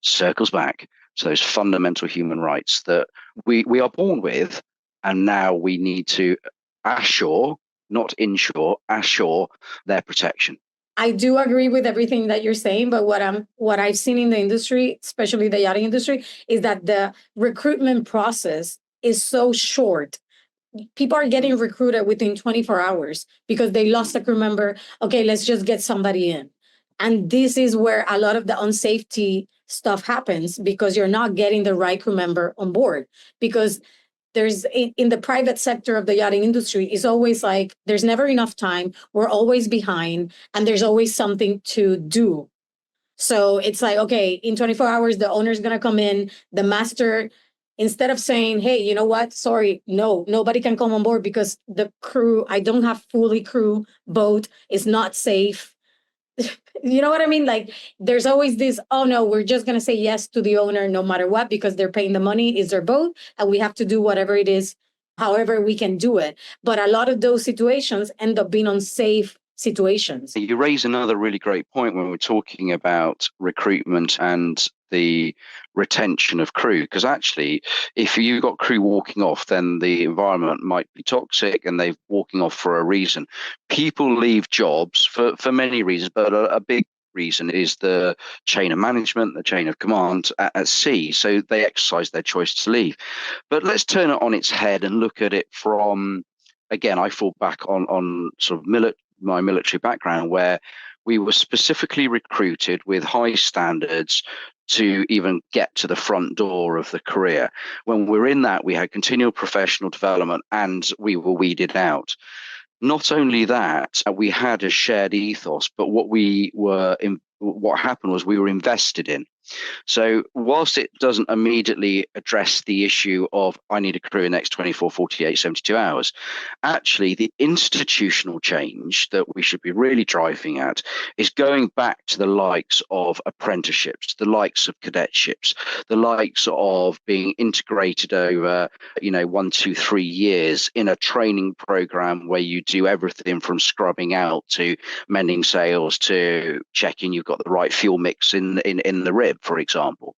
circles back to those fundamental human rights that we are born with. And now we need to assure, not ensure, assure their protection. I do agree with everything that you're saying, but what I've seen in the industry, especially the yachting industry, is that the recruitment process is so short. People are getting recruited within 24 hours because they lost a crew member. Okay, let's just get somebody in. And this is where a lot of the unsafety stuff happens, because you're not getting the right crew member on board. Because there's in the private sector of the yachting industry is always like, there's never enough time. We're always behind, and there's always something to do. So it's like, okay, in 24 hours, the owner's going to come in, the master, instead of saying, hey, you know what? Sorry, no, nobody can come on board because the crew, I don't have fully crew boat, is not safe. You know what I mean? Like, there's always this, oh no, we're just going to say yes to the owner no matter what, because they're paying the money, is their boat, and we have to do whatever it is, however we can do it. But a lot of those situations end up being unsafe situations. You raise another really great point when we're talking about recruitment and the retention of crew, because actually, if you've got crew walking off, then the environment might be toxic and they're walking off for a reason. People leave jobs for many reasons, but a big reason is the chain of management, the chain of command at sea. So they exercise their choice to leave. But let's turn it on its head and look at it from, again, I fall back on sort of my military background, where we were specifically recruited with high standards to even get to the front door of the career. When we're in that, we had continual professional development and we were weeded out. Not only that, we had a shared ethos, but what happened was we were invested in. So whilst it doesn't immediately address the issue of I need a crew in the next 24, 48, 72 hours, actually the institutional change that we should be really driving at is going back to the likes of apprenticeships, the likes of cadetships, the likes of being integrated over, 1, 2, 3 years in a training program where you do everything from scrubbing out to mending sails to checking you've got the right fuel mix in the rib, for example.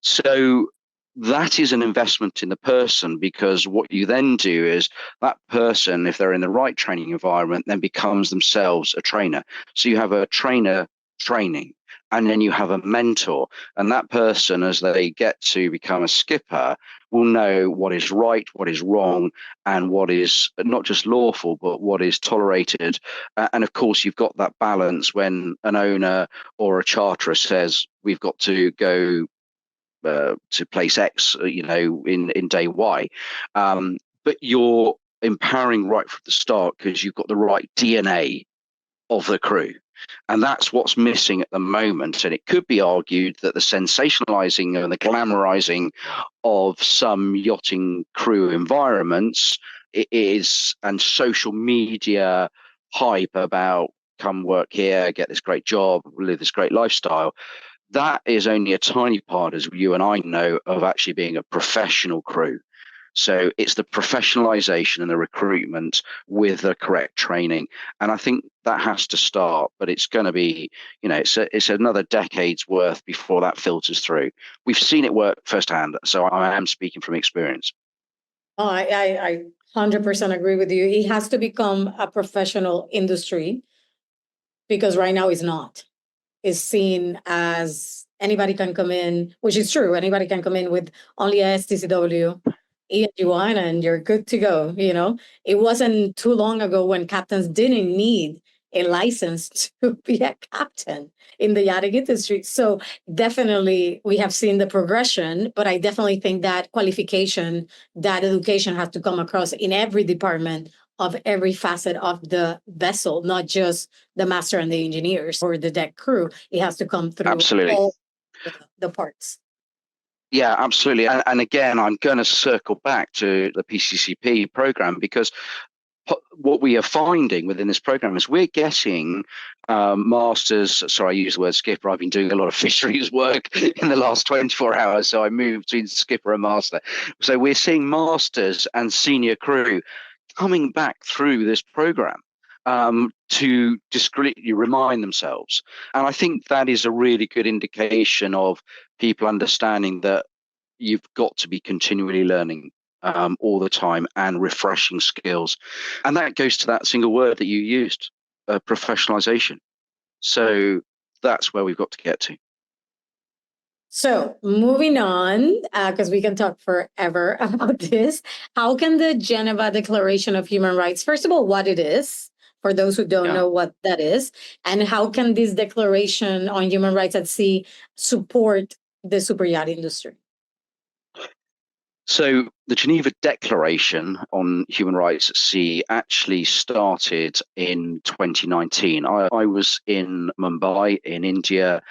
So that is an investment in the person, because what you then do is that person, if they're in the right training environment, then becomes themselves a trainer. So you have a trainer training, and then you have a mentor, and that person, as they get to become a skipper, will know what is right, what is wrong, and what is not just lawful, but what is tolerated. And of course, you've got that balance when an owner or a charterer says, we've got to go to place X, in day Y. But you're empowering right from the start because you've got the right DNA of the crew. And that's what's missing at the moment. And it could be argued that the sensationalizing and the glamorizing of some yachting crew environments and social media hype about come work here, get this great job, live this great lifestyle, that is only a tiny part, as you and I know, of actually being a professional crew. So it's the professionalization and the recruitment with the correct training. And I think that has to start, but it's going to be, it's another decade's worth before that filters through. We've seen it work firsthand. So I am speaking from experience. Oh, I 100% agree with you. It has to become a professional industry, because right now it's not. It's seen as anybody can come in, which is true. Anybody can come in with only a STCW, ENG1, and you're good to go. It wasn't too long ago when captains didn't need a license to be a captain in the yachting industry. So definitely we have seen the progression, but I definitely think that qualification, that education has to come across in every department of every facet of the vessel, not just the master and the engineers or the deck crew. It has to come through Absolutely. all the parts. Yeah, absolutely. And again, I'm going to circle back to the PCCP program, because what we are finding within this program is we're getting masters. Sorry, I use the word skipper. I've been doing a lot of fisheries work in the last 24 hours, so I moved between skipper and master. So we're seeing masters and senior crew coming back through this program to discreetly remind themselves. And I think that is a really good indication of people understanding that you've got to be continually learning all the time and refreshing skills. And that goes to that single word that you used, professionalization. So that's where we've got to get to. So moving on, because we can talk forever about this, how can the Geneva Declaration of Human Rights, first of all, what it is, for those who don't know what that is, and how can this Declaration on Human Rights at Sea support the super yacht industry? So the Geneva Declaration on Human Rights at Sea actually started in 2019. I was in Mumbai in India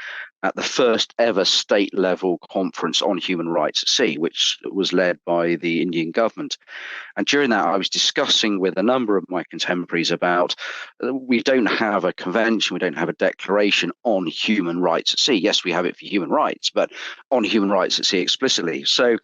at the first ever state level conference on human rights at sea, which was led by the Indian government. And during that, I was discussing with a number of my contemporaries about we don't have a convention, we don't have a declaration on human rights at sea. Yes, we have it for human rights, but on human rights at sea explicitly. So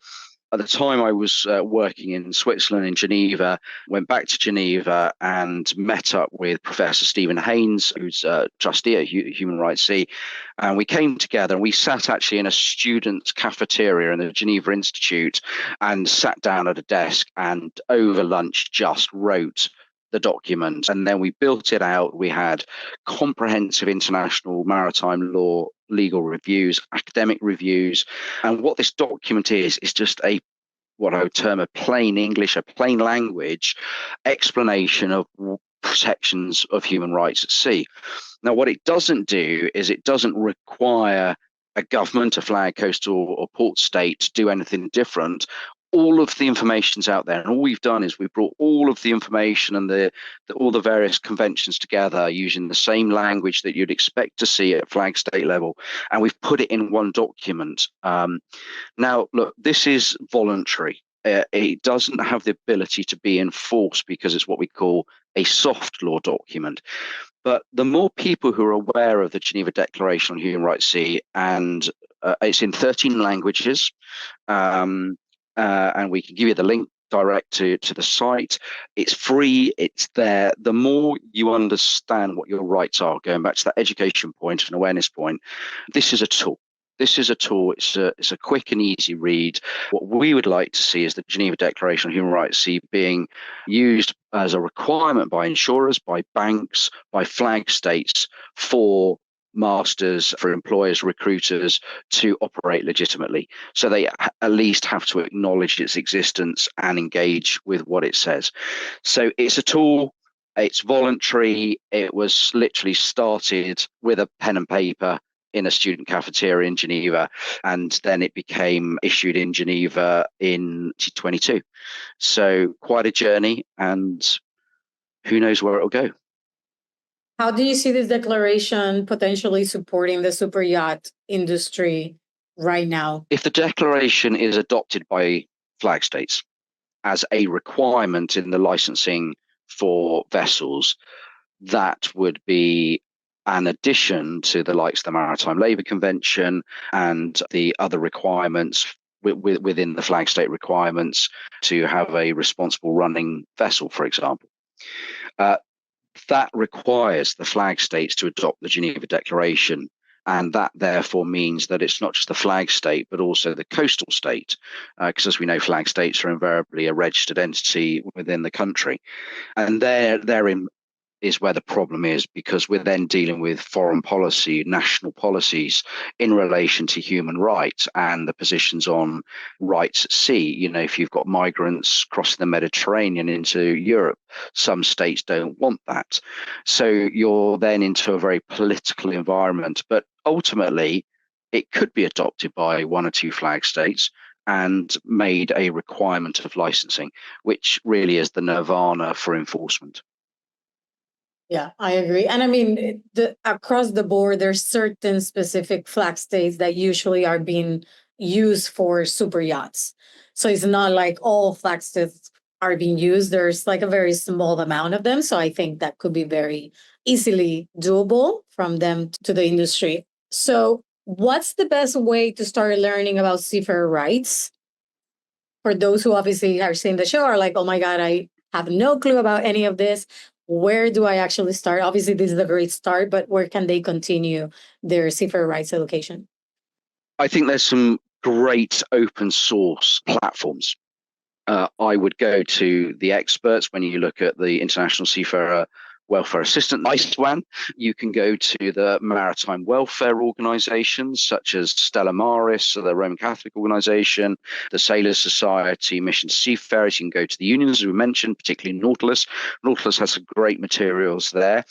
at the time, I was working in Switzerland, in Geneva, went back to Geneva and met up with Professor Stephen Haynes, who's a trustee at Human Rights Sea. And we came together and we sat actually in a student's cafeteria in the Geneva Institute and sat down at a desk and over lunch just wrote the document. And then we built it out. We had comprehensive international maritime law legal reviews, academic reviews. And what this document is just what I would term a plain English, a plain language explanation of protections of human rights at sea. Now, what it doesn't do is it doesn't require a government, a flag, coastal or port state to do anything different. All of the information's out there, and all we've done is we've brought all of the information and all the various conventions together using the same language that you'd expect to see at flag state level, and we've put it in one document. Now, look, this is voluntary. It doesn't have the ability to be enforced because it's what we call a soft law document. But the more people who are aware of the Geneva Declaration on Human Rights at Sea, and it's in 13 languages, and we can give you the link direct to the site. It's free, it's there. The more you understand what your rights are, going back to that education point and awareness point, this is a tool. This is a tool. It's a quick and easy read. What we would like to see is the Geneva Declaration on Human Rights at Sea being used as a requirement by insurers, by banks, by flag states for masters, for employers, recruiters to operate legitimately. So they at least have to acknowledge its existence and engage with what it says. So it's a tool. It's voluntary. It was literally started with a pen and paper in a student cafeteria in Geneva, and then it became issued in Geneva in 2022. So quite a journey, and who knows where it'll go. How do you see this declaration potentially supporting the super yacht industry right now? If the declaration is adopted by flag states as a requirement in the licensing for vessels, that would be an addition to the likes of the Maritime Labour Convention and the other requirements within the flag state requirements to have a responsible running vessel, for example. That requires the flag states to adopt the Geneva Declaration. And that therefore means that it's not just the flag state, but also the coastal state, because as we know, flag states are invariably a registered entity within the country. And therein is where the problem is, because we're then dealing with foreign policy, national policies in relation to human rights and the positions on rights at sea. You know, if you've got migrants crossing the Mediterranean into Europe, some states don't want that. So you're then into a very political environment. But ultimately, it could be adopted by one or two flag states and made a requirement of licensing, which really is the nirvana for enforcement. Yeah, I agree. And I mean, across the board, there's certain specific flag states that usually are being used for super yachts. So it's not like all flag states are being used. There's like a very small amount of them. So I think that could be very easily doable from them to the industry. So what's the best way to start learning about seafarer rights? For those who obviously are seeing the show are like, oh my God, I have no clue about any of this. Where do I actually start? Obviously, this is a great start, but where can they continue their seafarer rights education? I think there's some great open source platforms. I would go to the experts when you look at the International Seafarer Welfare Assistant, ISWAN. You can go to the maritime welfare organizations such as Stella Maris, the Roman Catholic organization, the Sailors Society, Mission Seafarers. You can go to the unions, as we mentioned, particularly Nautilus. Nautilus has some great materials there.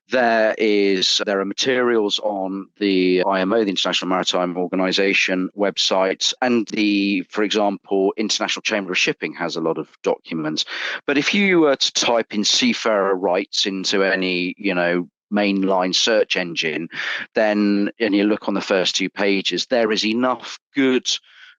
There are materials on the IMO, the International Maritime Organization website, and for example, International Chamber of Shipping has a lot of documents. But if you were to type in seafarer rights into any, mainline search engine, and you look on the first two pages, there is enough good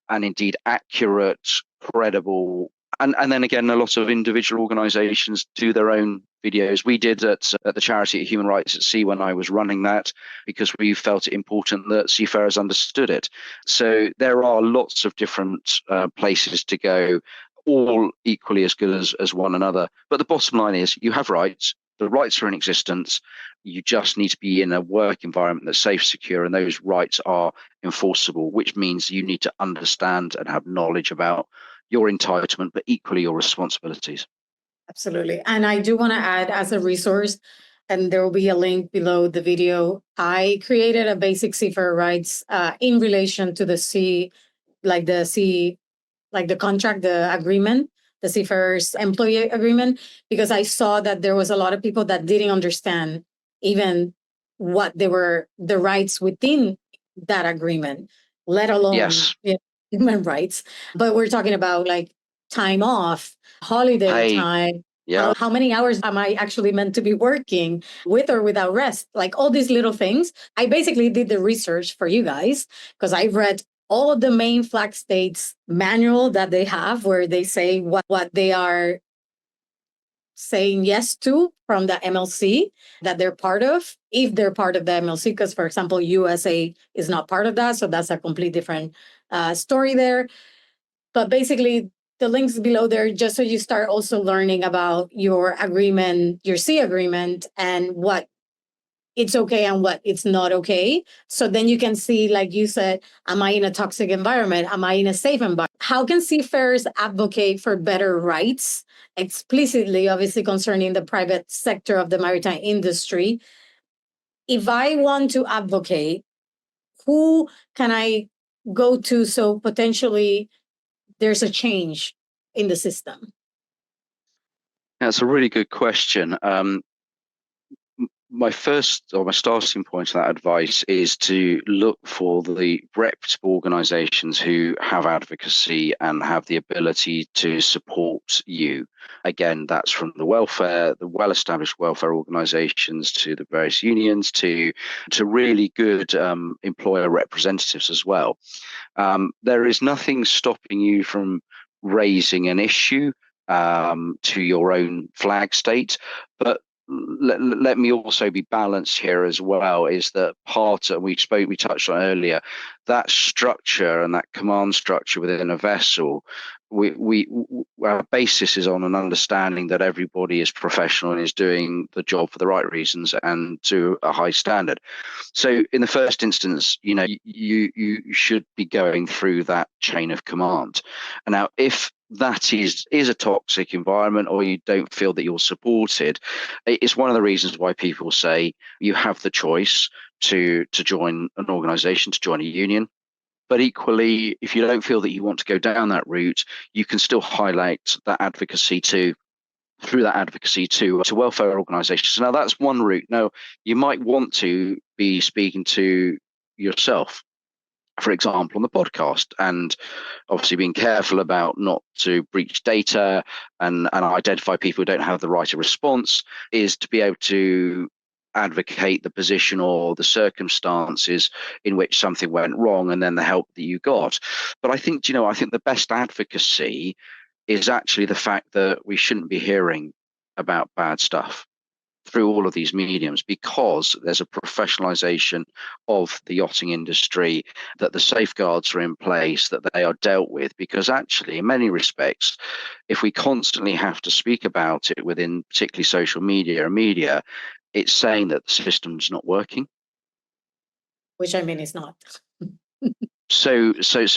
and indeed accurate, credible. And then again, a lot of individual organizations do their own videos. We did at the charity at Human Rights at Sea when I was running that, because we felt it important that seafarers understood it. So there are lots of different places to go, all equally as good as one another. But the bottom line is you have rights. The rights are in existence. You just need to be in a work environment that's safe, secure, and those rights are enforceable, which means you need to understand and have knowledge about your entitlement, but equally your responsibilities. Absolutely. And I do want to add as a resource, and there will be a link below the video, I created a basic seafarer rights in relation to the sea, like the contract, the agreement the Seafarers employee agreement, because I saw that there was a lot of people that didn't understand even what they were the rights within that agreement, let alone Yes. human rights. But we're talking about like time off, holiday Pay. time. Yeah. How many hours am I actually meant to be working with or without rest? Like all these little things. I basically did the research for you guys because I've read all of the main flag states manual that they have where they say what they are saying yes to from the MLC that they're part of, if they're part of the MLC, because for example, USA is not part of that. So that's a complete different story there. But basically, the links below there, just so you start also learning about your agreement, your C agreement, and what it's okay and what it's not okay. So then you can see, like you said, am I in a toxic environment? Am I in a safe environment? How can seafarers advocate for better rights explicitly, obviously concerning the private sector of the maritime industry? If I want to advocate, who can I go to so potentially there's a change in the system? That's a really good question. My starting point of that advice is to look for the reputable organisations who have advocacy and have the ability to support you. Again, that's from the well-established welfare organisations to the various unions to really good employer representatives as well. There is nothing stopping you from raising an issue to your own flag state, but let me also be balanced here as well, is that we touched on earlier, that structure and that command structure within a vessel, our basis is on an understanding that everybody is professional and is doing the job for the right reasons and to a high standard. So in the first instance, you should be going through that chain of command. And now if that is a toxic environment, or you don't feel that you're supported, it's one of the reasons why people say you have the choice to join an organization, to join a union. But equally, if you don't feel that you want to go down that route, you can still highlight that advocacy through that advocacy to welfare organizations. Now that's one route. Now you might want to be speaking to yourself, for example, on the podcast, and obviously being careful about not to breach data and identify people who don't have the right of response, is to be able to advocate the position or the circumstances in which something went wrong and then the help that you got. But I think the best advocacy is actually the fact that we shouldn't be hearing about bad stuff through all of these mediums, because there's a professionalization of the yachting industry, that the safeguards are in place, that they are dealt with. Because actually, in many respects, if we constantly have to speak about it within particularly social media, it's saying that the system's not working. Which I mean, it's not. So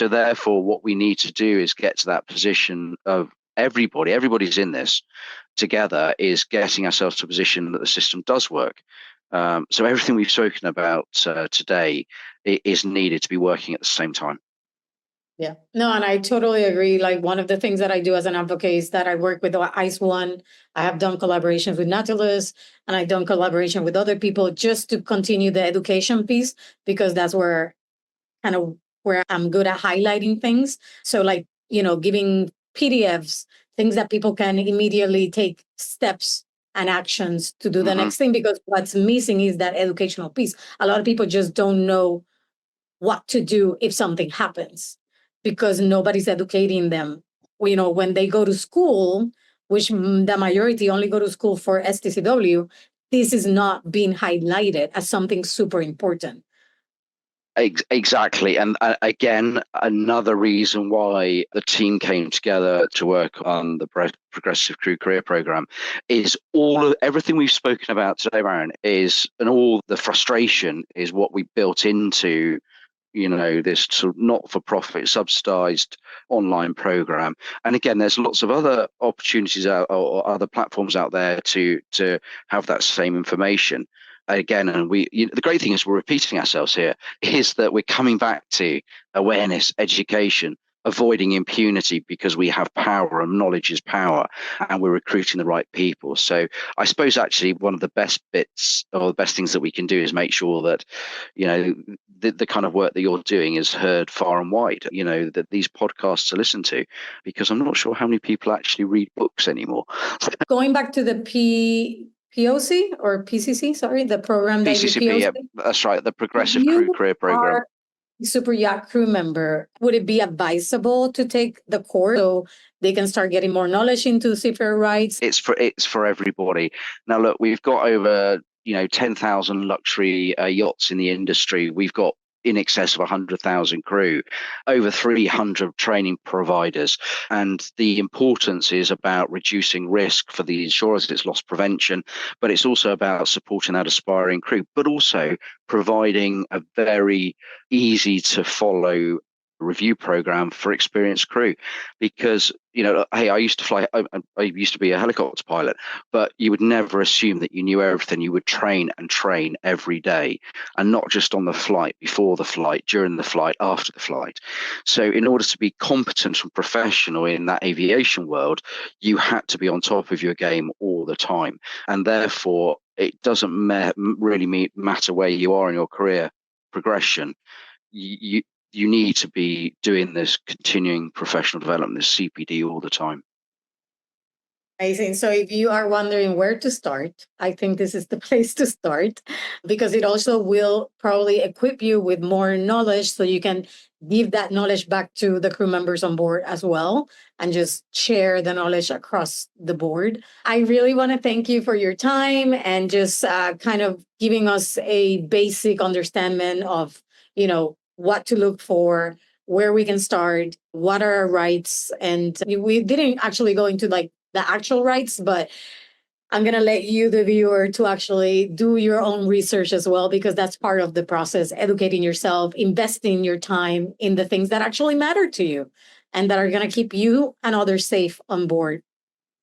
therefore, what we need to do is get to that position of everybody's in this together, is getting ourselves to a position that the system does work. So everything we've spoken about today is needed to be working at the same time. Yeah, no, and I totally agree. Like one of the things that I do as an advocate is that I work with ICE One. I have done collaborations with Nautilus, and I've done collaboration with other people just to continue the education piece, because that's where I'm good at highlighting things. So like, giving PDFs, things that people can immediately take steps and actions to do the next thing, because what's missing is that educational piece. A lot of people just don't know what to do if something happens, because nobody's educating them. When they go to school, which the majority only go to school for STCW, this is not being highlighted as something super important. Exactly. And again, another reason why the team came together to work on the Progressive Crew Career Program is everything we've spoken about today, Maren, and all the frustration is what we built into this sort of not-for-profit subsidized online program. And again, there's lots of other opportunities or other platforms out there to have that same information. Again, and the great thing is we're repeating ourselves here, is that we're coming back to awareness, education, avoiding impunity because we have power and knowledge is power, and we're recruiting the right people. So I suppose actually one of the best bits or the best things that we can do is make sure that, the kind of work that you're doing is heard far and wide, that these podcasts are listened to, because I'm not sure how many people actually read books anymore. Going back to the POC or PCC, sorry, the program that you PCCP, yeah, that's right, the Progressive Crew Career Program. Super yacht crew member, would it be advisable to take the course so they can start getting more knowledge into seafarer rights? It's for everybody. Now, look, we've got over 10,000 luxury yachts in the industry. We've got in excess of 100,000 crew, over 300 training providers. And the importance is about reducing risk for the insurers. It's loss prevention, but it's also about supporting that aspiring crew, but also providing a very easy to follow review program for experienced crew. Because hey, I used to be a helicopter pilot, but you would never assume that you knew everything. You would train every day, and not just on the flight, before the flight, during the flight, after the flight. So in order to be competent and professional in that aviation world, you had to be on top of your game all the time, and therefore it doesn't really matter where you are in your career progression. You need to be doing this continuing professional development, this CPD, all the time. Amazing. So if you are wondering where to start, I think this is the place to start, because it also will probably equip you with more knowledge so you can give that knowledge back to the crew members on board as well, and just share the knowledge across the board. I really want to thank you for your time and just kind of giving us a basic understanding of, what to look for, where we can start, what are our rights. And we didn't actually go into the actual rights, but I'm going to let you, the viewer, to actually do your own research as well, because that's part of the process, educating yourself, investing your time in the things that actually matter to you and that are going to keep you and others safe on board.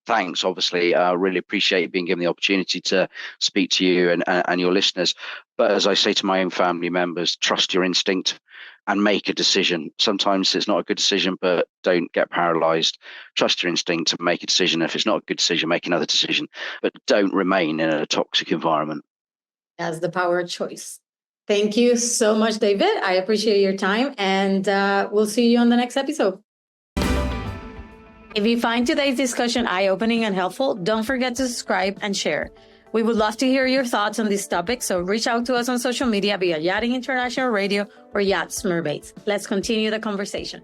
Thanks. Obviously, I really appreciate being given the opportunity to speak to you and your listeners. But as I say to my own family members, trust your instinct and make a decision. Sometimes it's not a good decision, but don't get paralyzed. Trust your instinct and make a decision. If it's not a good decision, make another decision, but don't remain in a toxic environment. That's the power of choice. Thank you so much, David. I appreciate your time, and we'll see you on the next episode. If you find today's discussion eye-opening and helpful, don't forget to subscribe and share. We would love to hear your thoughts on this topic, so reach out to us on social media via Yachting International Radio or Yachts Mermaids. Let's continue the conversation.